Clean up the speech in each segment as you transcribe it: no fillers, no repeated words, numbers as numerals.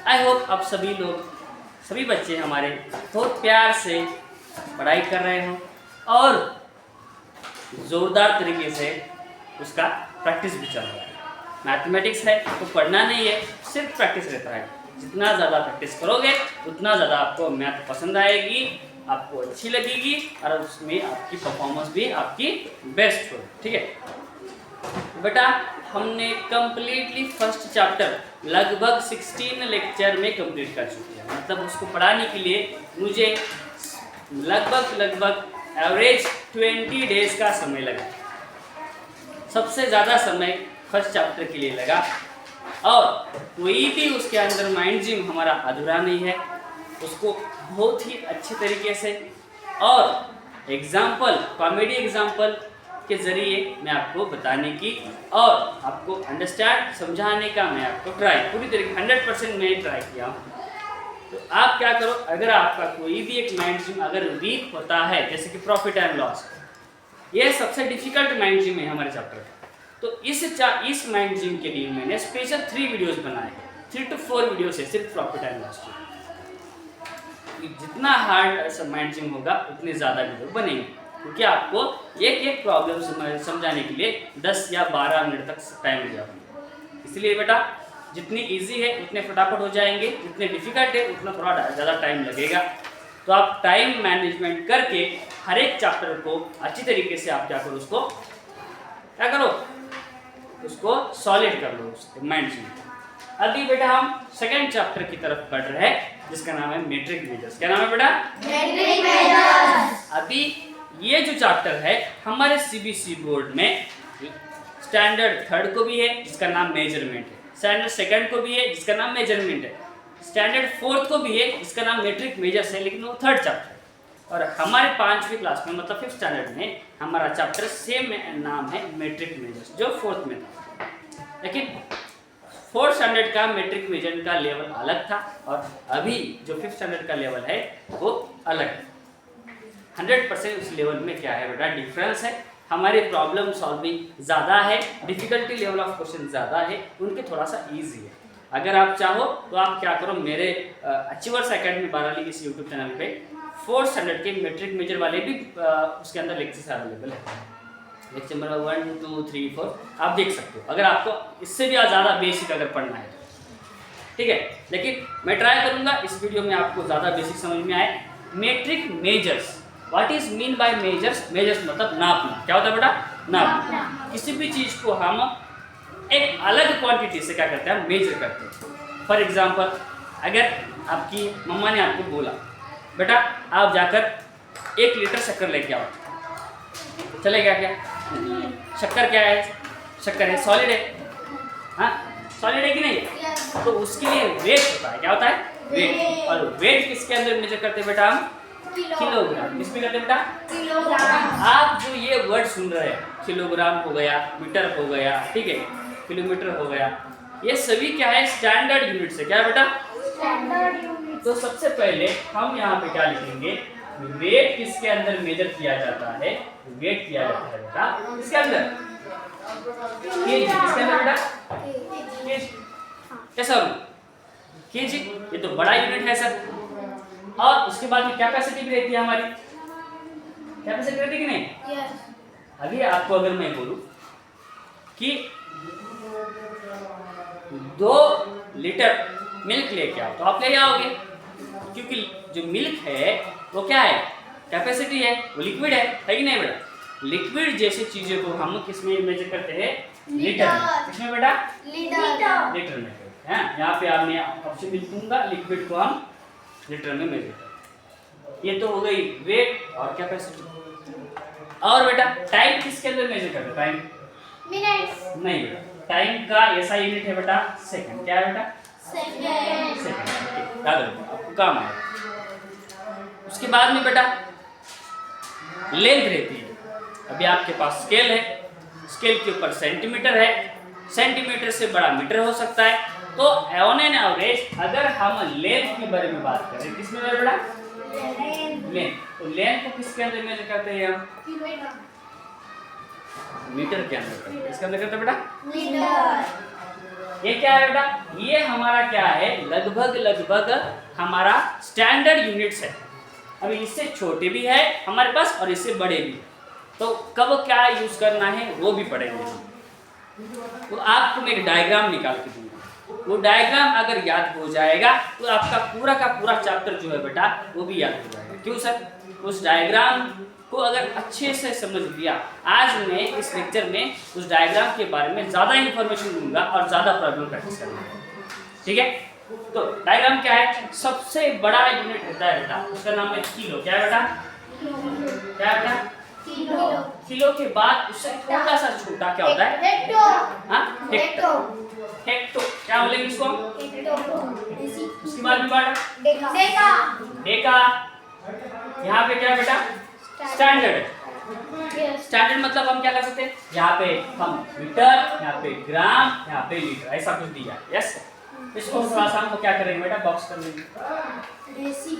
I hope आप सभी लोग, सभी बच्चे हमारे बहुत प्यार से पढ़ाई कर रहे हो और ज़ोरदार तरीके से उसका प्रैक्टिस भी चल रहा है। मैथमेटिक्स है तो पढ़ना नहीं है, सिर्फ प्रैक्टिस रहता है। जितना ज़्यादा प्रैक्टिस करोगे उतना ज़्यादा आपको मैथ पसंद आएगी, आपको अच्छी लगेगी और उसमें आपकी परफॉर्मेंस भी आपकी बेस्ट हो। ठीक है बेटा, हमने कम्प्लीटली फर्स्ट चैप्टर लगभग 16 लेक्चर में कंप्लीट कर चुके हैं। मतलब उसको पढ़ाने के लिए मुझे लगभग एवरेज 20 डेज का समय लगा। सबसे ज़्यादा समय फर्स्ट चैप्टर के लिए लगा और कोई भी उसके अंदर माइंड जिम हमारा अधूरा नहीं है। उसको बहुत ही अच्छे तरीके से और एग्जाम्पल, कॉमेडी एग्जाम्पल के ज़रिए मैं आपको बताने की और आपको अंडरस्टैंड समझाने का मैं आपको पूरी तरीके 100% मैं ट्राई किया हूँ। तो आप क्या करो, अगर आपका कोई भी एक माइंड जिम अगर वीक होता है, जैसे कि प्रॉफिट एंड लॉस, ये सबसे डिफिकल्ट माइंड जिम है हमारे चैप्टर का। तो इस माइंड जिम के लिए मैंने स्पेशल 3 वीडियोस बनाए हैं। 3 to 4 वीडियोस है सिर्फ प्रॉफिट एंड लॉस की। जितना हार्ड माइंड जिम होगा उतने ज़्यादा वीडियो बनेंगे, क्योंकि आपको एक प्रॉब्लम समझाने के लिए 10 या 12 मिनट तक टाइम लग जाएगा। इसलिए बेटा, जितनी इजी है उतने फटाफट हो जाएंगे, जितने डिफिकल्ट है उतना थोड़ा ज़्यादा टाइम लगेगा। तो आप टाइम मैनेजमेंट करके हर एक चैप्टर को अच्छी तरीके से आप क्या करो, उसको क्या करो, उसको सॉलिड कर लो उसके माइंड में। अभी बेटा हम सेकेंड चैप्टर की तरफ बढ़ रहे हैं, जिसका नाम है मेट्रिक मेजर्स। क्या नाम है बेटा? Metric measures. अभी ये जो चैप्टर है हमारे सीबीएसई बोर्ड में स्टैंडर्ड 3rd को भी है, जिसका नाम मेजरमेंट है। स्टैंडर्ड 2nd को भी है, जिसका नाम मेजरमेंट है। स्टैंडर्ड 4th को भी है, जिसका नाम मेट्रिक मेजर्स है, लेकिन वो 3rd चैप्टर है। और हमारे 5वीं क्लास में मतलब 5th स्टैंडर्ड में हमारा चैप्टर सेम नाम है मेट्रिक मेजर्स, जो 4th में था। लेकिन 4th स्टैंडर्ड का मेट्रिक मेजर का लेवल अलग था और अभी जो 5th स्टैंडर्ड का लेवल है वो अलग है। 100% उस लेवल में क्या है बेटा, डिफरेंस है। हमारी प्रॉब्लम सॉल्विंग ज़्यादा है, डिफिकल्टी लेवल ऑफ क्वेश्चन ज़्यादा है, उनके थोड़ा सा ईजी है। अगर आप चाहो तो आप क्या करो, मेरे अचीवर्स एकेडमी बाराली इस यूट्यूब चैनल पे 4th स्टैंडर्ड के मेट्रिक मेजर वाले भी उसके अंदर लेक्चर्स अवेलेबल है। लेक्चर नंबर 1, 2, 3, 4 आप देख सकते हो, अगर आपको इससे भी ज़्यादा बेसिक अगर पढ़ना है तो। ठीक है, लेकिन मैं ट्राई करूँगा इस वीडियो में आपको ज़्यादा बेसिक समझ में आए। Metric measures, what is mean by measures? Measures मतलब नापना। क्या होता है बेटा? नापना। किसी भी चीज़ को हम एक अलग क्वांटिटी से क्या करते हैं, मेजर करते हैं। फॉर एग्जांपल, अगर आपकी मम्मा ने आपको बोला बेटा आप जाकर 1 लीटर शक्कर लेके आओ, चलेगा क्या? शक्कर क्या है? शक्कर है, सॉलिड है। हाँ, सॉलिड है कि नहीं? तो उसके लिए वेट होता है। क्या होता है? वेट। और वेट किसके अंदर मेजर करते हैं बेटा? हम किलोग्राम। किसमें करते हैं बेटा? किलोग्राम। आप जो ये वर्ड सुन रहे हैं, किलोग्राम हो गया, मीटर हो गया, ठीक है, किलोमीटर हो गया, ये सभी क्या है? स्टैंडर्ड यूनिट से। क्या है बेटा? Standard unit. तो सबसे पहले हम यहाँ पे क्या लिखेंगे, वेट किसके अंदर मेजर किया जाता है? वेट किया जाता है बेटा इसके अंदर केजी। किसके अंदर बेटा? केजी। कैसा केजी? ये तो बड़ा यूनिट है सर। और उसके बाद में कैपेसिटी भी रहती है हमारी। कैपेसिटी रहती है कि नहीं? yes. अभी आपको अगर मैं बोलूं कि 2 लीटर मिल्क लेके आओ तो आप ले आओगे, क्योंकि जो मिल्क है वो क्या है? कैपेसिटी है, वो लिक्विड है कि नहीं बेटा? लिक्विड जैसी चीजों को हम किस में मेजर करते हैं? लीटर में। किसमें बेटा? लीटर में। यहाँ पे आप मैं ऑप्शन लिख दूंगा, लिक्विड को हम लीटर में मेजर करते। ये तो हो गई वेट और कैपेसिटी। और बेटा टाइम किसके अंदर मेजर करते हैं? टाइम मिनट्स नहीं बेटा, टाइम का ऐसा यूनिट है बेटा सेकंड। क्या है बेटा? सेकंड। याद रखो, आपको काम आएगा। उसके बाद में बेटा लेंथ रहती है। अभी आपके पास स्केल है, स्केल के ऊपर सेंटीमीटर है, सेंटीमीटर से बड़ा मीटर हो सकता है। तो ऑन एन एवरेज अगर हम लेंथ के बारे में बात करें, किसमें बेटा? लेंथ। तो लेंथ को किसके अंदर मेजर करते हैं हम? मीटर के अंदर। किसके अंदर करते हैं बेटा? मीटर। ये क्या है बेटा? ये हमारा क्या है, लगभग हमारा स्टैंडर्ड यूनिट्स है। अभी इससे छोटे भी है हमारे पास और इससे बड़े भी, तो कब क्या यूज करना है वो भी पढ़ेंगे हम। तो आपको मैं एक डायग्राम निकाल के दूंगा, वो डायग्राम अगर याद हो जाएगा तो आपका पूरा का पूरा चैप्टर जो है बेटा वो भी याद हो जाएगा। क्यों सर? उस डायग्राम को अगर अच्छे से समझ लिया, आज मैं इस लेक्चर में उस डायग्राम के बारे में ज़्यादा इन्फॉर्मेशन दूंगा और ज़्यादा प्रॉब्लम प्रैक्टिस करूँगा। ठीक है, तो डायग्राम क्या है? सबसे बड़ा यूनिट होता है बेटा, उसका नाम है किलो। क्या है बेटा? क्या है बेटा? किलो के बाद उससे थोड़ा सा छोटा क्या होता है? हेक्टो। हेक्टो क्या बोलेंगे इसको? उसके बाद डेका। यहाँ पे क्या है बेटा? स्टैंडर्ड। स्टैंडर्ड मतलब हम क्या कर सकते हैं, यहाँ पे हम मीटर, यहाँ पे ग्राम, यहाँ पे लीटर, ऐसा कुछ दिया। यस, इसको थोड़ा सा हमको क्या करेंगे बेटा, बॉक्स कर लेंगे।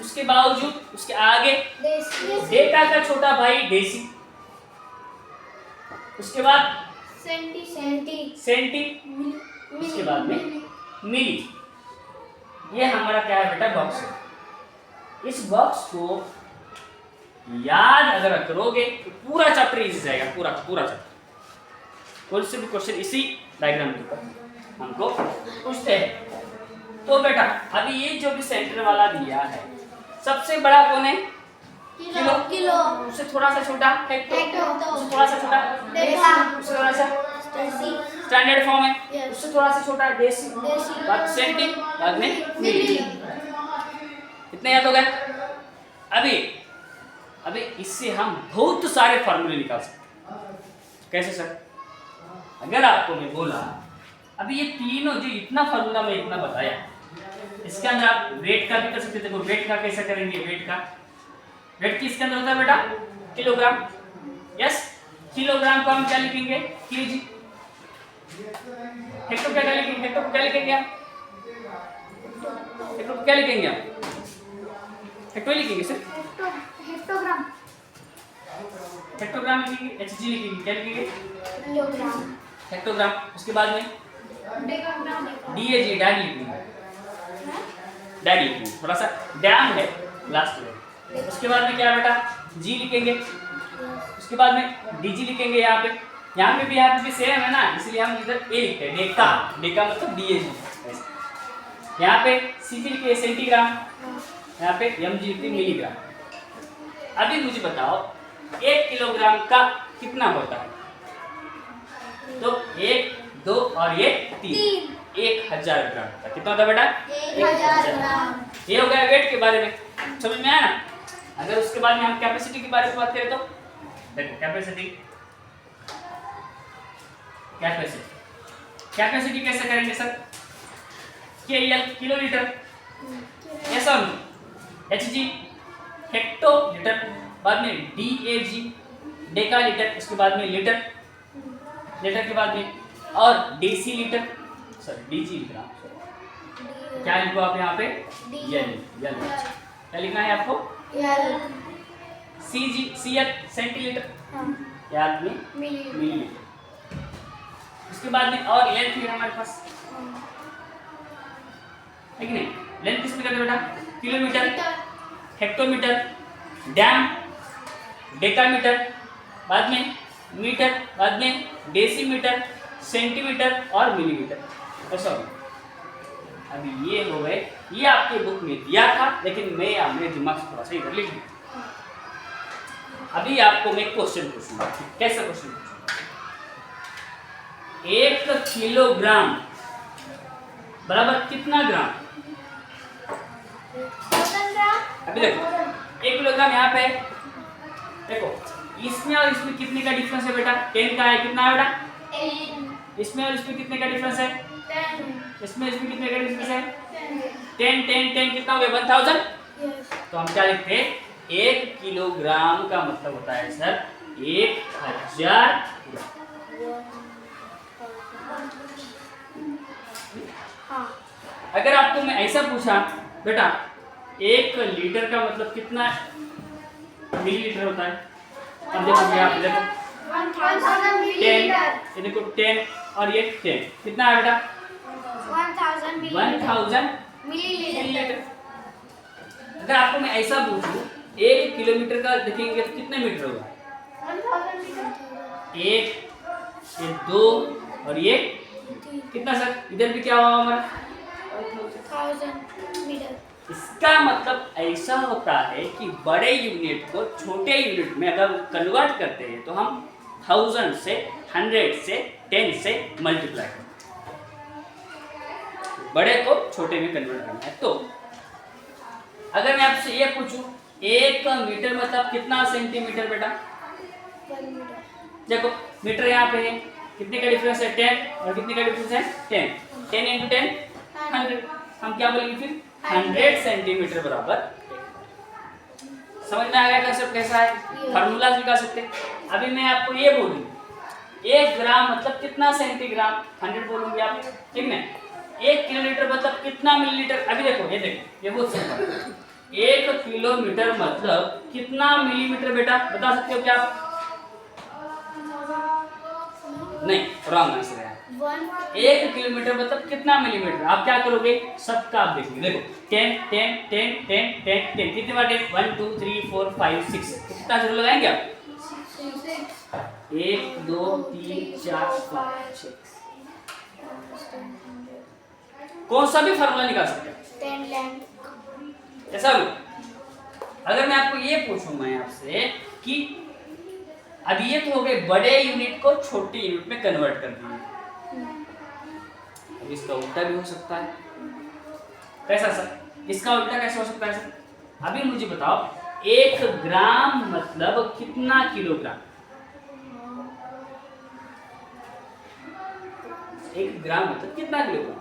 उसके बावजूद उसके आगे डेका का छोटा भाई डेसी, उसके बाद सेंटी, उसके बाद में मिली। ये हमारा क्या है बेटा? बॉक्स है। इस बॉक्स को याद अगर करोगे तो पूरा चैप्टर इजी जाएगा, पूरा चैप्टर। कौन से भी क्वेश्चन इसी डायग्राम के ऊपर हमको पूछते हैं। तो बेटा अभी ये जो भी सेंटर वाला दिया है, सबसे बड़ा कौन है? किलो। उससे थोड़ा सा छोटा हेक्टो, उससे थोड़ा सा छोटा डेका, उससे थोड़ा सा स्टैंडर्ड फॉर्म है, उससे थोड़ा सा छोटा डेसी, बाद सेंटी, बाद में मिली। इतने याद हो गए? अभी इससे हम बहुत सारे फार्मूले निकाल सकते हैं। कैसे सर? अगर आपको मैं बोला अभी ये तीनों जो इतना फार्मूला मैं इतना बताया, इसके अंदर आप वेट का भी कर सकते थे। देखो वेट का कैसे करेंगे? वेट किसके अंदर होता है बेटा? किलोग्राम। यस, किलोग्राम को हम क्या लिखेंगे? केजी। हेक्टो क्या लिखेंगे? हेक्टो को क्या लिखेंगे आप? हेक्टो को क्या लिखेंगे आप? हेक्टो लिखेंगे सर? हेक्टोग्राम लिखेंगे, एचजी लिखेंगे, क्या लिखेंगे? हेक्टोग्राम। उसके बाद में डीएजी, डैग लिखेंगे, थोड़ा सा डैम है लास्ट में। उसके बाद में क्या बेटा? जी लिखेंगे। उसके बाद में डीजी लिखेंगे। यहाँ पे भी सेम है ना, इसलिए हम इधर ए लिखते हैं, डेका मतलब डीएजी। यहाँ पे सीजी लिखे सेंटीग्राम, यहाँ पे एमजी लिखते मिलीग्राम। अभी मुझे बताओ 1 किलोग्राम का कितना होता है? तो 1, 2 और ये 3, 1000 ग्राम का कितना होता है बेटा? 1000 ग्राम। ये हो गया वेट के बारे में, समझ में आया ना? अगर उसके बाद में हम कैपेसिटी के बारे में बात करें तो देखो कैपेसिटी कैसे करेंगे sir? KL kilolitre, SN HG hectolitre, बाद में DAG डेका लीटर, उसके बाद में लीटर के बाद में और डेसी लीटर, DG लीटर। क्या लिखो आप यहाँ पे? यल। क्या लिखना है आपको? CL सेंटीलीटर, याद में मिलीलीटर। उसके बाद में और लेंथ है हमारे पास, है कि नहीं? लेंथ किस में करते बेटा? किलोमीटर, हेक्टोमीटर, डैम, डेकामीटर, बाद में मीटर, बाद में डेसीमीटर, सेंटीमीटर और मिलीमीटर। ऐसा हो। अभी ये हो गए, ये आपके बुक में दिया था, लेकिन मैं अपने दिमाग से थोड़ा सा इधर लिख दिया। अभी आपको मैं क्वेश्चन पूछूंगा। कैसा क्वेश्चन पूछूंगा? 1 किलोग्राम बराबर कितना ग्राम? अभी देखो 1 किलोग्राम यहाँ पे देखो, इसमें और इसमें कितने का डिफरेंस है बेटा? 10 का है। कितना है बेटा? इसमें और इसमें कितने का डिफरेंस है? 10। इसमें इसमें कितने का डिफरेंस है? 10 कितना हो गया? 1000। तो हम क्या लिखते हैं? 1 किलोग्राम का मतलब होता है सर 1000 ग्राम। अगर आपको मैं ऐसा पूछा बेटा 1 लीटर का मतलब कितना मिलीलीटर होता है? अब देखो यहाँ पे देखो 10, ये देखो 10 और ये 10 कितना है बेटा? 1000 मिलीलीटर। अगर आपको मैं ऐसा पूछूं 1 किलोमीटर का देखेंगे तो कितने मीटर होगा? 1, ये 2 और ये कितना सर? इधर भी क्या होगा हमारा? 1000 मीटर। इसका मतलब ऐसा होता है कि बड़े यूनिट को छोटे यूनिट में अगर कन्वर्ट करते हैं तो हम 1000 से 100 से 10 से मल्टीप्लाई करते हैं, बड़े को छोटे में कन्वर्ट करना है। तो अगर मैं आपसे ये पूछूं 1 मीटर मतलब कितना सेंटीमीटर बेटा? 1 मीटर। देखो मीटर यहाँ पे है, कितने का डिफरेंस है? 10 और कितने का डिफरेंस है? 10। 10 इंटू 10 100। हम क्या बोलेंगे फिर? 100 सेंटीमीटर बराबर। समझ में आ गया कंसेप्ट कैसा है? फार्मूला निकाल सकते हैं। अभी मैं आपको ये बोलूँ 1 ग्राम मतलब कितना सेंटीग्राम? 100 बोलूंगी आप, ठीक ना? 1 किलोमीटर मतलब कितना मिलीलीटर? अभी देखो ये बहुत सिंपल है। 1 किलोमीटर मतलब कितना मिलीमीटर बेटा? बता सकते हो क्या आप? नहीं, रॉन्ग आंसर है। 1 किलोमीटर मतलब कितना मिलीमीटर? आप क्या करोगे? सबका आप देखोगे। देखो 10 10 10 10 10 10 कितने बार? 1 2 3 4 5 6 कितना जीरो लगाएंगे आप? 1 2 3 4 5 6। कौन सा भी फार्मूला निकाल सकते हैं। 10 लैम्प। ऐसा लो। अगर मैं आपको ये पूछूं मैं आपसे कि अब ये तो हो गए बड़े यूनिट को छोटे यूनिट में कन्वर्ट कर दिए, अब इसका उल्टा भी हो सकता है। कैसा सर? इसका उल्टा कैसे हो सकता है सर? अभी मुझे बताओ 1 ग्राम मतलब कितना किलोग्राम? 1 ग्राम मतलब कितना किलोग्राम?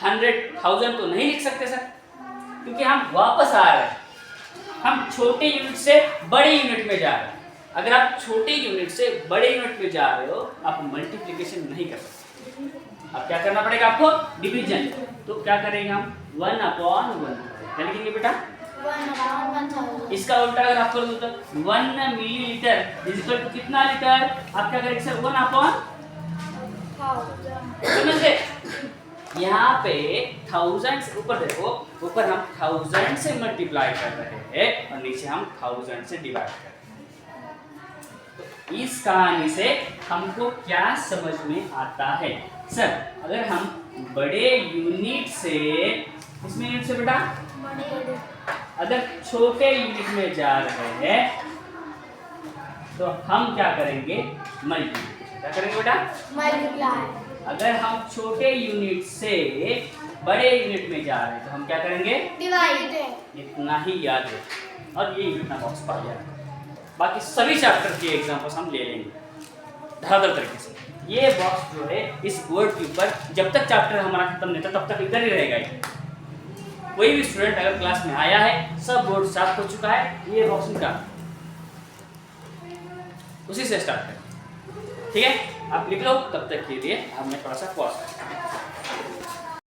1000 तो नहीं लिख सकते सर, क्योंकि हम वापस आ रहे हैं, हम छोटे यूनिट से बड़े यूनिट में जा रहे हैं। अगर आप छोटे यूनिट से बड़े यूनिट में जा रहे हो आप मल्टीप्लिकेशन नहीं कर सकते। अब क्या करना पड़ेगा आपको? डिवीजन। तो क्या करेंगे हम? 1/1। क्या लिखेंगे बेटा? 1/1000। इसका उल्टा अगर आप कर दो तो 1 मिलीलीटर इज इक्वल टू कितना लीटर? आप क्या करेंगे सर? 1/1000। समझ गए? यहाँ पे 1000 से ऊपर देखो, ऊपर हम 1000 से मल्टीप्लाई कर रहे हैं और नीचे हम 1000 से डिवाइड कर रहे हैं। तो इस कहानी से हमको क्या समझ में आता है सर? अगर हम बड़े यूनिट से, किस यूनिट से बेटा? अगर छोटे यूनिट में जा रहे हैं तो हम क्या करेंगे? मल्टीप्लिकेशन। क्या करेंगे बेटा? मल्टीप्लाई। अगर हम छोटे यूनिट से बड़े यूनिट में जा रहे हैं तो हम क्या करेंगे? डिवाइड। इतना ही याद है और ये इतना बॉक्स पा गया। बाकी सभी चैप्टर के एग्जाम्पल्स हम ले लेंगे धड़ाधड़ तरीके से। ये बॉक्स जो है इस बोर्ड के ऊपर जब तक चैप्टर हमारा खत्म नहीं होता तब तक इधर ही रहेगा ये। कोई भी स्टूडेंट अगर क्लास में आया है, सब बोर्ड साफ हो चुका है, ये बॉक्स निकाल उसी से स्टार्ट करें, ठीक है? आप लिख लो, तब तक के लिए अब मैं थोड़ा सा पॉज करता हूं।